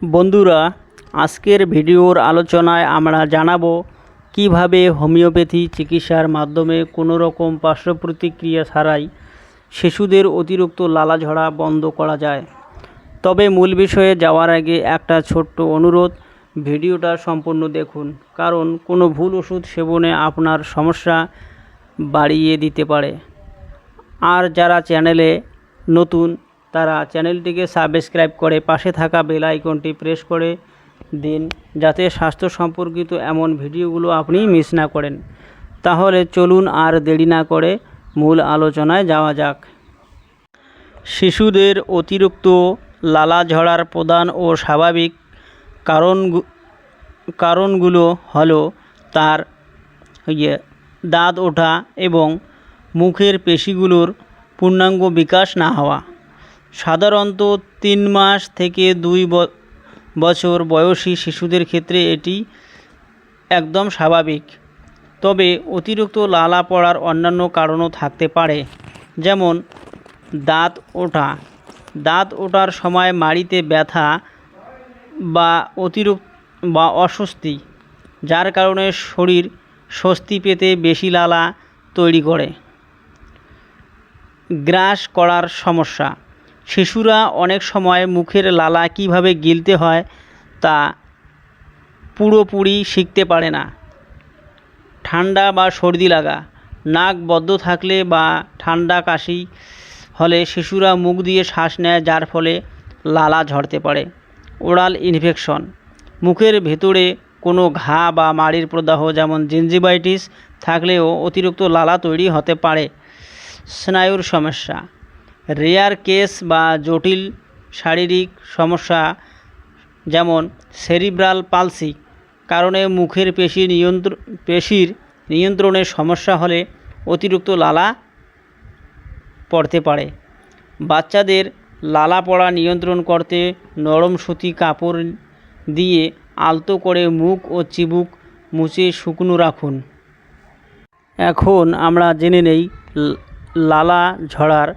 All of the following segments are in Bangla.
বন্ধুরা, আজকের ভিডিওর আলোচনায় আমরা জানাবো কিভাবে হোমিওপ্যাথি চিকিৎসার মাধ্যমে কোনো রকম পার্শ্ব প্রতিক্রিয়া ছাড়াই শিশুদের অতিরিক্ত লালাঝরা বন্ধ করা যায়। তবে মূল বিষয়ে যাওয়ার আগে একটা ছোট্ট অনুরোধ, ভিডিওটা সম্পূর্ণ দেখুন, কারণ কোনো ভুল ওষুধ সেবনে আপনার সমস্যা বাড়িয়ে দিতে পারে। আর যারা চ্যানেলে নতুন তারা চ্যানেলটিকে সাবস্ক্রাইব করে পাশে থাকা বেল আইকনটি প্রেস করে দিন, যাতে স্বাস্থ্য সম্পর্কিত এমন ভিডিওগুলো আপনি মিস না করেন। তাহলে চলুন আর দেরি না করে মূল আলোচনায় যাওয়া যাক। শিশুদের অতিরিক্ত লালা ঝরার প্রধান ও স্বাভাবিক কারণগুলো হলো তার দাঁত ওঠা এবং মুখের পেশিগুলোর পূর্ণাঙ্গ বিকাশ না হওয়া। সাধারণত 3 মাস থেকে 2 বছর বয়সী শিশুদের ক্ষেত্রে এটি একদম স্বাভাবিক। তবে অতিরিক্ত লালা পড়ার অন্যান্য কারণও থাকতে পারে, যেমন দাঁত ওঠার সময় মাড়িতে ব্যথা বা অস্বস্তি, যার কারণে শরীর স্বস্তি পেতে বেশি লালা তৈরি করে। গ্রাস করার সমস্যা, শিশুরা অনেক সময় মুখের লালা কিভাবে গিলতে হয় তা পুরোপুরি শিখতে পারে না। ঠান্ডা বা সর্দি লাগা, নাক বদ্ধ থাকলে বা ঠান্ডা কাশি হলে শিশুরা মুখ দিয়ে শ্বাস নেয়, যার ফলে লালা ঝরতে পারে। ওরাল ইনফেকশন, মুখের ভেতরে কোনো ঘা বা মাড়ির প্রদাহ যেমন জিঞ্জিভাইটিস থাকলেও অতিরিক্ত লালা তৈরি হতে পারে। স্নায়ুর সমস্যা, রেয়ার কেস বা জটিল শারীরিক সমস্যা যেমন সেরিব্রাল পালসি কারণে মুখের পেশির নিয়ন্ত্রণের সমস্যা হলে অতিরিক্ত লালা পড়তে পারে। বাচ্চাদের লালা পড়া নিয়ন্ত্রণ করতে নরম সুতি কাপড় দিয়ে আলতো করে মুখ ও চিবুক মুছে শুকনো রাখুন। এখন আমরা জেনে নেই লালা ঝরার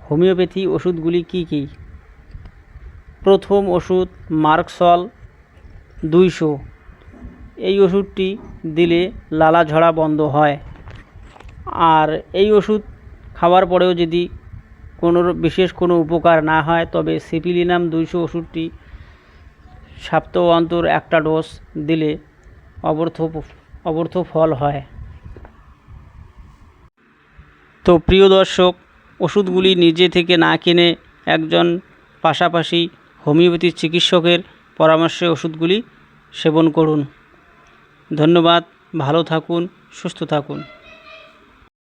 হোমিওপ্যাথি ওষুধগুলি কি কি। প্রথম ওষুধ মার্কসল 200। এই ওষুধটি দিলে লালা ঝরা বন্ধ হয়। আর এই ওষুধ খাওয়ার পরেও যদি বিশেষ কোনো উপকার না হয়, তবে সিপিলিনাম 200 ওষুধটি সপ্তাহ অন্তর একটা ডোজ দিলে অবর্থ ফল হয়। তো প্রিয় দর্শক, ওষুধগুলি নিজে থেকে না কিনে একজন পাশাপাশি হোমিওপ্যাথি চিকিৎসকের পরামর্শে ওষুধগুলি সেবন করুন। ধন্যবাদ, ভালো থাকুন, সুস্থ থাকুন।